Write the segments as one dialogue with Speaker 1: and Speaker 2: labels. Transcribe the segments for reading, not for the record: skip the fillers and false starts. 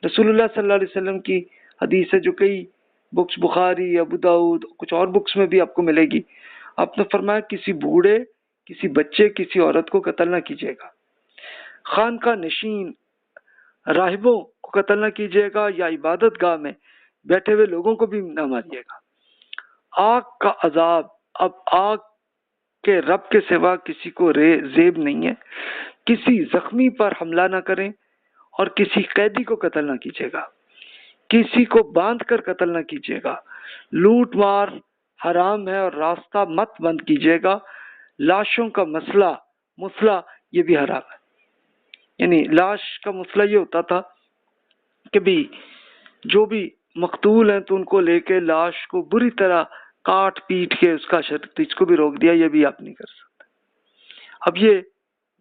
Speaker 1: رسول اللہ صلی اللہ علیہ وسلم کی حدیث ہے جو کئی بکس، بخاری، ابو داؤد، کچھ اور بکس میں بھی آپ کو ملے گی. آپ نے فرمایا کسی بوڑھے، کسی بچے، کسی عورت کو قتل نہ کیجیے گا. خانقاہ نشین راہبوں کو قتل نہ کیجیے گا، یا عبادت گاہ میں بیٹھے ہوئے لوگوں کو بھی نہ ماریے گا. آگ کا عذاب، اب آگ کے رب کے سوا کسی کو زیب نہیں ہے. کسی زخمی پر حملہ نہ کریں اور کسی قیدی کو قتل نہ کیجیے گا. کسی کو باندھ کر قتل نہ کیجیے گا. لوٹ مار حرام ہے اور راستہ مت بند کیجیے گا. لاشوں کا مسئلہ یہ بھی حرام ہے. یعنی لاش کا مسئلہ یہ ہوتا تھا کہ بھی جو بھی مقتول ہیں تو ان کو لے کے لاش کو بری طرح کاٹ پیٹ کے اس کا اس کو بھی روک دیا، یہ بھی آپ نہیں کر سکتے. اب یہ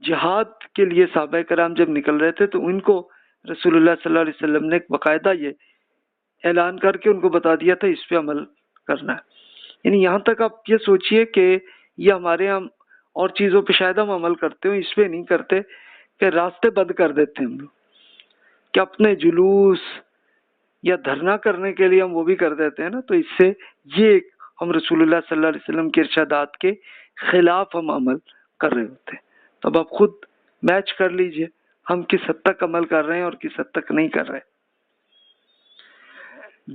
Speaker 1: جہاد کے لیے صحابہ کرام جب نکل رہے تھے تو ان کو رسول اللہ صلی اللہ علیہ وسلم نے باقاعدہ یہ اعلان کر کے ان کو بتا دیا تھا اس پہ عمل کرنا ہے. یعنی یہاں تک آپ یہ سوچئے کہ یہ ہمارے ہم اور چیزوں پہ شاید ہم عمل کرتے ہوں، اس پہ نہیں کرتے کہ راستے بند کر دیتے ہیں ہم لوگ، کہ اپنے جلوس یا دھرنا کرنے کے لیے ہم وہ بھی کر دیتے ہیں نا. تو اس سے یہ ہم رسول اللہ صلی اللہ علیہ وسلم کے ارشادات کے خلاف ہم عمل کر رہے ہوتے ہیں. تو اب آپ خود میچ کر لیجئے ہم کس حد تک عمل کر رہے ہیں اور کس حد تک نہیں کر رہے.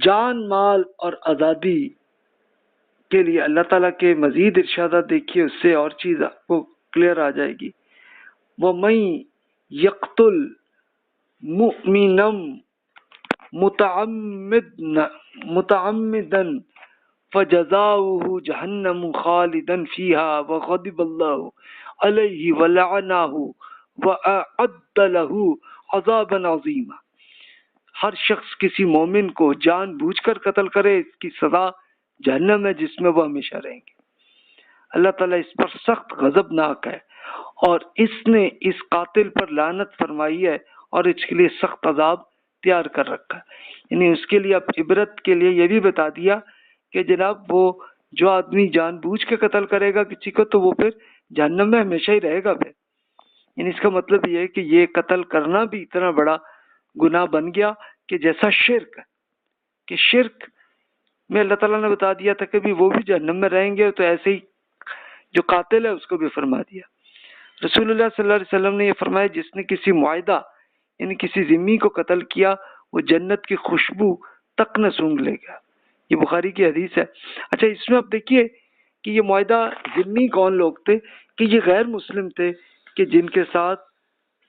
Speaker 1: جان، مال اور آزادی کے لیے اللہ تعالیٰ کے مزید ارشادات دیکھیے، اس سے اور چیز آپ کو کلیئر آ جائے گی. وَمَن يَقْتُلْ مُؤْمِنًا متعمدا فجزاؤه جہنم خالدا فيها وغضب الله عليه ولعنه وأعد له عذابا عظیما. ہر شخص کسی مومن کو جان بوجھ کر قتل کرے، اس کی سزا جہنم ہے جس میں وہ ہمیشہ رہیں گے. اللہ تعالیٰ اس پر سخت غضبناک ہے اور اس نے اس قاتل پر لعنت فرمائی ہے اور اس کے لیے سخت عذاب تیار کر رکھا ہے. یعنی اس کے لیے اب عبرت کے لیے یہ بھی بتا دیا کہ جناب وہ جو آدمی جان بوجھ کے قتل کرے گا کسی کو تو وہ پھر جہنم میں ہمیشہ ہی رہے گا پھر. یعنی اس کا مطلب یہ ہے کہ یہ قتل کرنا بھی اتنا بڑا گناہ بن گیا کہ جیسا شرک ہے، کہ شرک میں اللہ تعالیٰ نے بتا دیا تھا کہ بھی وہ بھی جہنم میں رہیں گے، تو ایسے ہی جو قاتل ہے اس کو بھی فرما دیا. رسول اللہ صلی اللہ علیہ وسلم نے یہ فرمایا جس نے کسی معاہدہ یعنی کسی ذمی کو قتل کیا وہ جنت کی خوشبو تک نہ سونگھ لے گا. یہ بخاری کی حدیث ہے. اچھا، اس میں آپ دیکھیے کہ یہ معاہدہ ذمی کون لوگ تھے، کہ یہ غیر مسلم تھے کہ جن کے ساتھ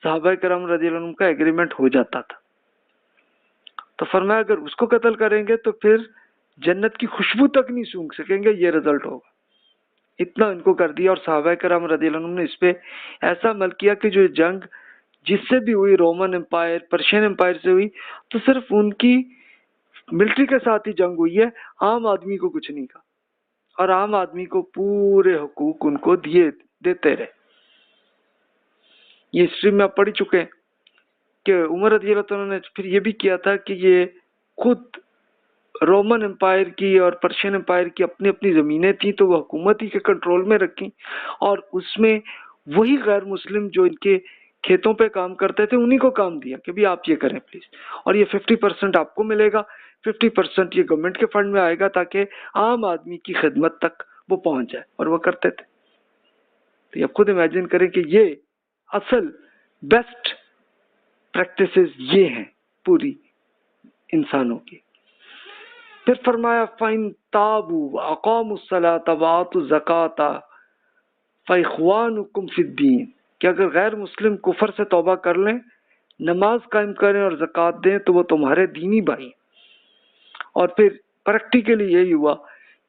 Speaker 1: صحابہ کرام رضی اللہ عنہم کا ایگریمنٹ ہو جاتا تھا. تو فرمایا اگر اس کو قتل کریں گے تو پھر جنت کی خوشبو تک نہیں سونگھ سکیں گے، یہ رزلٹ ہوگا. اتنا ان کو کر دیا. اور صحابہ کرام رضی اللہ عنہم نے اس پہ ایسا عمل کیا کہ جو جنگ جس سے بھی ہوئی، رومن امپائر، پرشین امپائر سے ہوئی، تو صرف ان کی ملٹری کے ساتھ ہی جنگ ہوئی ہے، عام آدمی کو کچھ نہیں کہا، اور عام آدمی کو پورے حقوق ان کو دیتے رہے. یہ ہسٹری میں آپ پڑھ چکے ہیں کہ عمر رضی اللہ عنہ نے پھر یہ بھی کیا تھا کہ یہ خود رومن امپائر کی اور پرشین امپائر کی اپنی اپنی زمینیں تھیں تو وہ حکومت ہی کے کنٹرول میں رکھیں، اور اس میں وہی غیر مسلم جو ان کے کھیتوں پہ کام کرتے تھے انہی کو کام دیا کہ بھی آپ یہ کریں پلیز، اور یہ 50% آپ کو ملے گا، 50% یہ گورنمنٹ کے فنڈ میں آئے گا تاکہ عام آدمی کی خدمت تک وہ پہنچ جائے، اور وہ کرتے تھے. تو یہ خود امیجن کریں کہ یہ اصل بیسٹ پریکٹسز یہ ہیں پوری انسانوں کی. پھر فرمایا فَإِن تَابُوا وَأَقَامُوا الصَّلَاةَ وَآتُوا الزَّكَاةَ فَإِخْوَانُكُمْ فِي الدِّينِ، کہ اگر غیر مسلم کفر سے توبہ کر لیں، نماز قائم کریں اور زکوٰۃ دیں تو وہ تمہارے دینی بھائی ہیں. اور پھر پریکٹیکلی یہی ہوا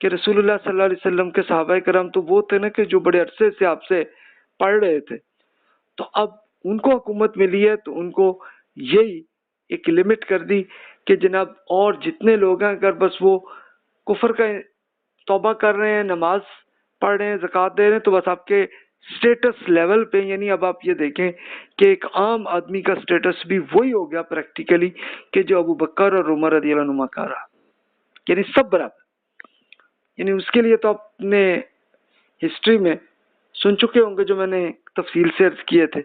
Speaker 1: کہ رسول اللہ صلی اللہ علیہ وسلم کے صحابہ کرام تو وہ تھے نا کہ جو بڑے عرصے سے آپ سے پڑھ رہے تھے، تو اب ان کو حکومت ملی ہے تو ان کو یہی ایک لمٹ کر دی کہ جناب اور جتنے لوگ ہیں اگر بس وہ کفر کا توبہ کر رہے ہیں، نماز پڑھ رہے ہیں، زکوٰۃ دے رہے ہیں، تو بس آپ کے سٹیٹس لیول پہ، یعنی اب آپ یہ دیکھیں کہ ایک عام آدمی کا سٹیٹس بھی وہی ہو گیا پریکٹیکلی کہ جو ابو بکر اور عمر رضی اللہ عنہما کا رہا، یعنی سب برابر. یعنی اس کے لیے تو آپ نے ہسٹری میں سن چکے ہوں گے جو میں نے تفصیل سے عرض کیے تھے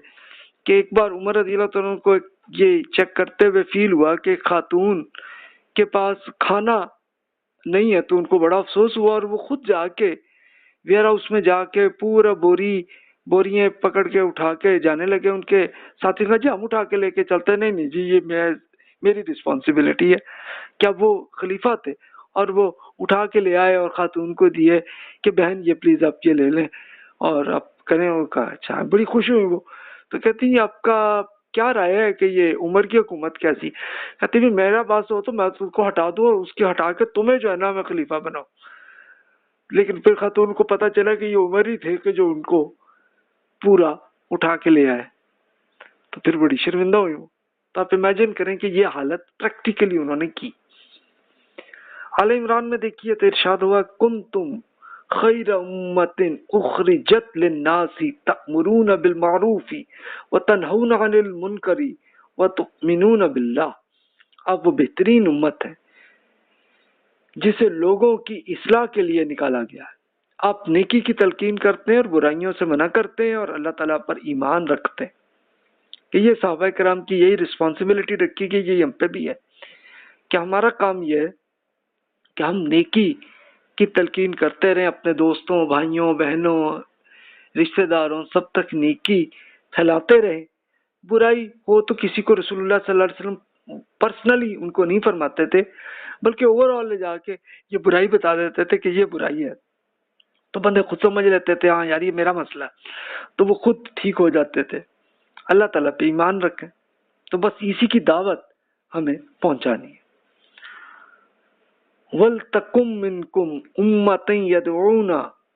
Speaker 1: کہ ایک بار عمر رضی اللہ عنہ کو ایک یہ چیک کرتے ہوئے فیل ہوا کہ خاتون کے پاس کھانا نہیں ہے، تو ان کو بڑا افسوس ہوا، اور وہ خود جا کے ویئر ہاؤس میں جا کے پورا بوریاں پکڑ کے اٹھا کے جانے لگے. ان کے ساتھی کہا جی ہم اٹھا کے لے کے چلتے. نہیں نہیں جی یہ میری رسپانسبلٹی ہے. کیا وہ خلیفہ تھے، اور وہ اٹھا کے لے آئے اور خاتون کو دیے کہ بہن یہ پلیز آپ یہ لے لیں اور آپ کریں. اور کہا اچھا، بڑی خوش ہوئی وہ. تو کہتی ہیں آپ کا کیا رائے ہے کہ یہ عمر کی حکومت کیسی؟ کہتی بھی میرا باس ہو تو میں اس کو ہٹا دوں، اور اس کی ہٹا کے تمہیں جو ہے نا میں خلیفہ بناؤں. لیکن پھر خاتون کو پتا چلا کہ یہ عمر ہی تھے کہ جو ان کو پورا اٹھا کے لے آئے، تو پھر بڑی شرمندہ ہوئی وہ. تو آپ امیجن کریں کہ یہ حالت پریکٹیکلی انہوں نے کی. آل عمران میں دیکھیے تو ارشاد ہوا کنتم خیر امت اخرجت للناس تأمرون بالمعروف وتنہون عن المنکر وتؤمنون باللہ. آپ وہ بہترین امت ہے جسے لوگوں کی اصلاح کے لیے نکالا گیا ہے. آپ نیکی کی تلقین کرتے ہیں اور برائیوں سے منع کرتے ہیں اور اللہ تعالیٰ پر ایمان رکھتے ہیں. کہ یہ صحابہ کرام کی یہی رسپانسبلٹی رکھی گئی، یہ ہم پہ بھی ہے کہ ہمارا کام یہ ہے کہ ہم نیکی کی تلقین کرتے رہیں، اپنے دوستوں، بھائیوں، بہنوں، رشتہ داروں سب تک نیکی پھیلاتے رہیں. برائی ہو تو کسی کو رسول اللہ صلی اللہ علیہ وسلم پرسنلی ان کو نہیں فرماتے تھے، بلکہ اوور آل لے جا کے یہ برائی بتا دیتے تھے کہ یہ برائی ہے. تو بندے خود سمجھ لیتے تھے ہاں یار یہ میرا مسئلہ ہے، تو وہ خود ٹھیک ہو جاتے تھے. اللہ تعالیٰ پہ ایمان رکھیں. تو بس اسی کی دعوت ہمیں پہنچانی ہے. وَلْتَكُمْ مِنْكُمْ أُمَّةٌ يَدْعُونَ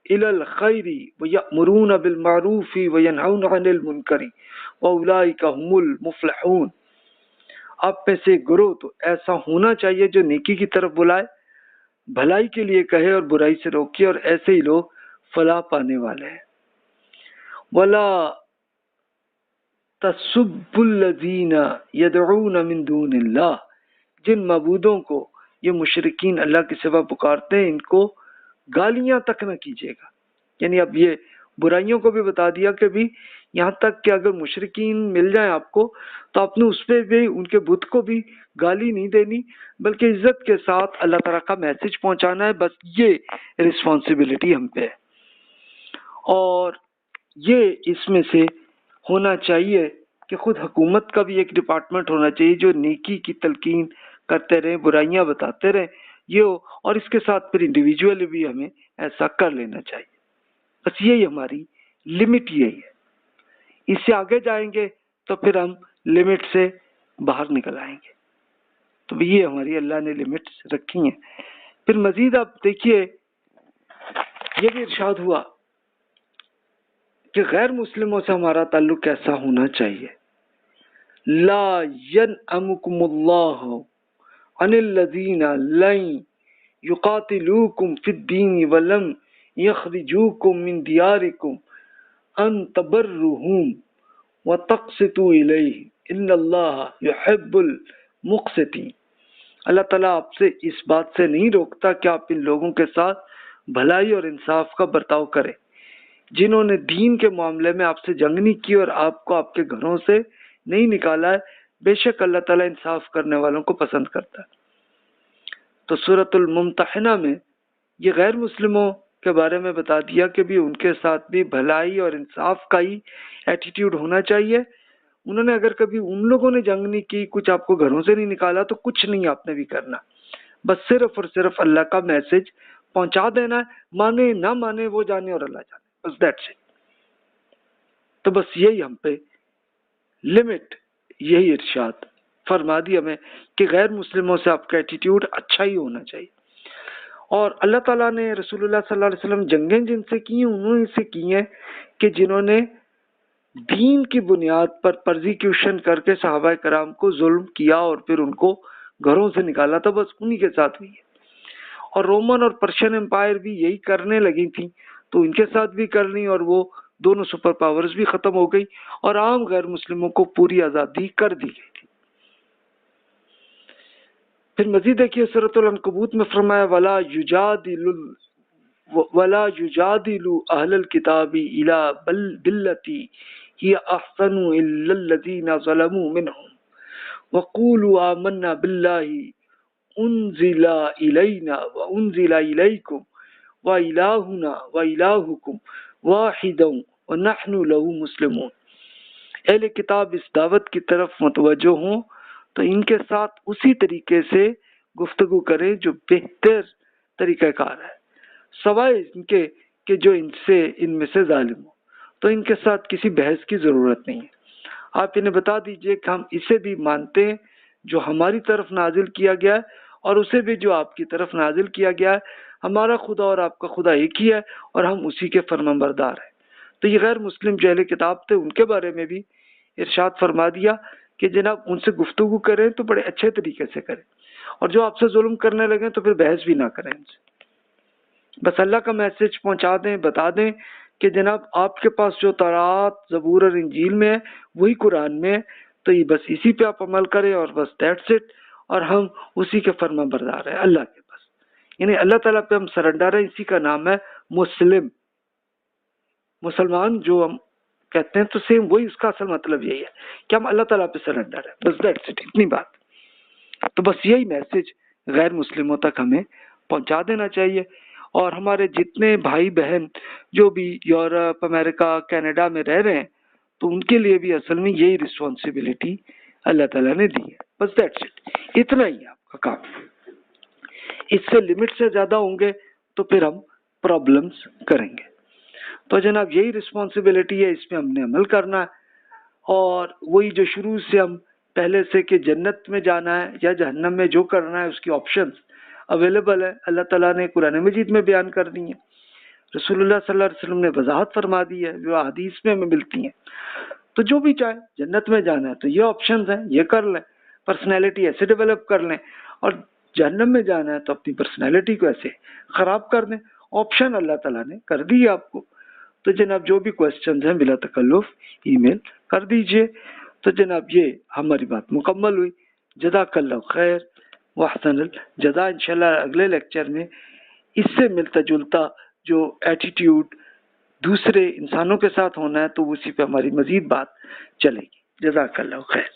Speaker 1: إِلَى الْخَيْرِ وَيَأْمُرُونَ بِالْمَعْرُوفِ وَيَنْهَوْنَ عَنِ الْمُنْكَرِ وَأُولَئِكَ هُمُ الْمُفْلِحُونَ. آپ میں سے گروہ تو ایسا ہونا چاہیے جو نیکی کی طرف بلائے، بھلائی کے لیے کہے اور برائی سے روکے، اور ایسے ہی لوگ فلاح پانے والے ہیں. وَلَا تَسُبُّوا الَّذِينَ يَدْعُونَ مِن دُونِ اللَّهِ. جن معبودوں کو یہ مشرکین اللہ کے سوا پکارتے ہیں ان کو گالیاں تک نہ کیجیے گا. یعنی اب یہ برائیوں کو بھی بتا دیا کہ بھی یہاں تک کہ اگر مشرکین مل جائیں آپ کو تو آپ نے اس پہ بھی ان کے بت کو بھی گالی نہیں دینی، بلکہ عزت کے ساتھ اللہ تعالیٰ کا میسج پہنچانا ہے. بس یہ رسپانسبلٹی ہم پہ ہے. اور یہ اس میں سے ہونا چاہیے کہ خود حکومت کا بھی ایک ڈپارٹمنٹ ہونا چاہیے جو نیکی کی تلقین کرتے رہیں، برائیاں بتاتے رہیں. یہ اور اس کے ساتھ پھر انڈیویجول بھی ہمیں ایسا کر لینا چاہیے. بس یہی ہماری لمٹ یہی ہے. اس سے آگے جائیں گے تو پھر ہم لمٹ سے باہر نکل آئیں گے. تو یہ ہماری اللہ نے لمٹس رکھی ہیں. پھر مزید آپ دیکھیے یہ بھی ارشاد ہوا کہ غیر مسلموں سے ہمارا تعلق کیسا ہونا چاہیے. لا ینعمکم اللہ عن الذین لن یقاتلوکم فی الدین ولم یخرجوکم من دیارکم ان تبرہم وتقسطوا الیہ ان اللہ یحب المقسطین. اللہ تعالیٰ آپ سے اس بات سے نہیں روکتا کہ آپ ان لوگوں کے ساتھ بھلائی اور انصاف کا برتاؤ کریں جنہوں نے دین کے معاملے میں آپ سے جنگ نہیں کی اور آپ کو آپ کے گھروں سے نہیں نکالا ہے. بے شک اللہ تعالیٰ انصاف کرنے والوں کو پسند کرتا ہے. تو سورۃ الممتحنہ میں یہ غیر مسلموں کے بارے میں بتا دیا کہ بھی ان کے ساتھ بھی بھلائی اور انصاف کا ہی ایٹیٹیوڈ ہونا چاہیے. انہوں نے اگر کبھی ان لوگوں نے جنگ نہیں کی، کچھ آپ کو گھروں سے نہیں نکالا، تو کچھ نہیں آپ نے بھی کرنا، بس صرف اور صرف اللہ کا میسج پہنچا دینا ہے. مانے نہ مانے وہ جانے اور اللہ جانے، بس دیٹس اٹ. تو بس یہی ہم پہ لمٹ، یہی ارشاد فرما دی ہمیں کہ غیر مسلموں سے آپ کا ایٹیٹیوڈ اچھا ہی ہونا چاہیے. اور اللہ تعالیٰ نے رسول اللہ صلی اللہ علیہ وسلم جنگیں جن سے کی ہیں انہوں نے سے کی ہیں کہ جنہوں نے دین کی بنیاد پر پرزیکیوشن کر کے صحابہ کرام کو ظلم کیا اور پھر ان کو گھروں سے نکالا تھا. بس انہی کے ساتھ ہوئی ہے. اور رومن اور پرشین امپائر بھی یہی کرنے لگی تھیں تو ان کے ساتھ بھی کر لی، اور وہ دونوں سپر پاورز بھی ختم ہو گئی اور عام غیر مسلموں کو پوری آزادی کر دی گئی تھی. پھر مزید دیکھیے سورۃ العنکبوت میں فرمایا ولا یجادلوا اہل الکتاب الا باللتی ہی احسن الا الذین ظلموا منہم. وقولوا آمنا باللہ انزل الینا وانزل الیکم وإلہنا وإلہکم واحدا ونحن له مسلمون. اہل کتاب اس دعوت کی طرف متوجہ ہوں تو ان کے ساتھ اسی طریقے سے گفتگو کریں جو بہتر طریقہ کار ہے، سوائے ان کے کہ جو ان میں سے ظالم ہو، تو ان کے ساتھ کسی بحث کی ضرورت نہیں ہے. آپ انہیں بتا دیجئے کہ ہم اسے بھی مانتے ہیں جو ہماری طرف نازل کیا گیا ہے، اور اسے بھی جو آپ کی طرف نازل کیا گیا ہے. ہمارا خدا اور آپ کا خدا ایک ہی ہے اور ہم اسی کے فرمانبردار ہیں. تو یہ غیر مسلم جو اہل کتاب تھے ان کے بارے میں بھی ارشاد فرما دیا کہ جناب ان سے گفتگو کریں تو بڑے اچھے طریقے سے کریں، اور جو آپ سے ظلم کرنے لگیں تو پھر بحث بھی نہ کریں ان سے. بس اللہ کا میسج پہنچا دیں، بتا دیں کہ جناب آپ کے پاس جو تورات، زبور اور انجیل میں ہے وہی قرآن میں ہے، تو یہ بس اسی پہ آپ عمل کریں اور بس دیٹس اٹ، اور ہم اسی کے فرمان بردار ہیں اللہ کے پاس. یعنی اللہ تعالیٰ پہ ہم سرنڈر ہیں، اسی کا نام ہے مسلم. مسلمان جو ہم کہتے ہیں تو سیم وہی اس کا اصل مطلب یہی ہے کہ ہم اللہ تعالیٰ پہ سرنڈر ہیں، بس دیٹس اٹ، اتنی بات. تو بس یہی میسج غیر مسلموں تک ہمیں پہنچا دینا چاہیے. اور ہمارے جتنے بھائی بہن جو بھی یورپ، امریکہ، کینیڈا میں رہ رہے ہیں تو ان کے لیے بھی اصل میں یہی رسپانسبلٹی اللہ تعالیٰ نے دی ہے. بس دیٹس اٹ، اتنا ہی ہے آپ کا کام. اس سے لمٹ سے زیادہ ہوں گے تو پھر ہم پرابلمس کریں گے. تو جناب یہی رسپانسبلٹی ہے، اس پہ ہم نے عمل کرنا ہے. اور وہی جو شروع سے ہم پہلے سے کہ جنت میں جانا ہے یا جہنم میں جو کرنا ہے اس کی آپشنز اویلیبل ہے، اللہ تعالیٰ نے قرآن مجید میں بیان کر دی ہیں، رسول اللہ صلی اللہ علیہ وسلم نے وضاحت فرما دی ہے، جو حدیث میں ہمیں ملتی ہیں. تو جو بھی چاہے جنت میں جانا ہے تو یہ آپشنز ہیں، یہ کر لیں، پرسنالٹی ایسے ڈیولپ کر لیں. اور جہنم میں جانا ہے تو اپنی پرسنالٹی کو ایسے خراب کر دیں. آپشن اللہ تعالیٰ نے کر دی ہے آپ کو. تو جناب جو بھی کوسچنز ہیں بلا تکلف ای میل کر دیجئے. تو جناب یہ ہماری بات مکمل ہوئی. جزاک اللہ خیر واحسن الجزا. انشاءاللہ اگلے لیکچر میں اس سے ملتا جلتا جو ایٹیٹیوڈ دوسرے انسانوں کے ساتھ ہونا ہے تو اسی پہ ہماری مزید بات چلے گی. جزاک اللہ خیر.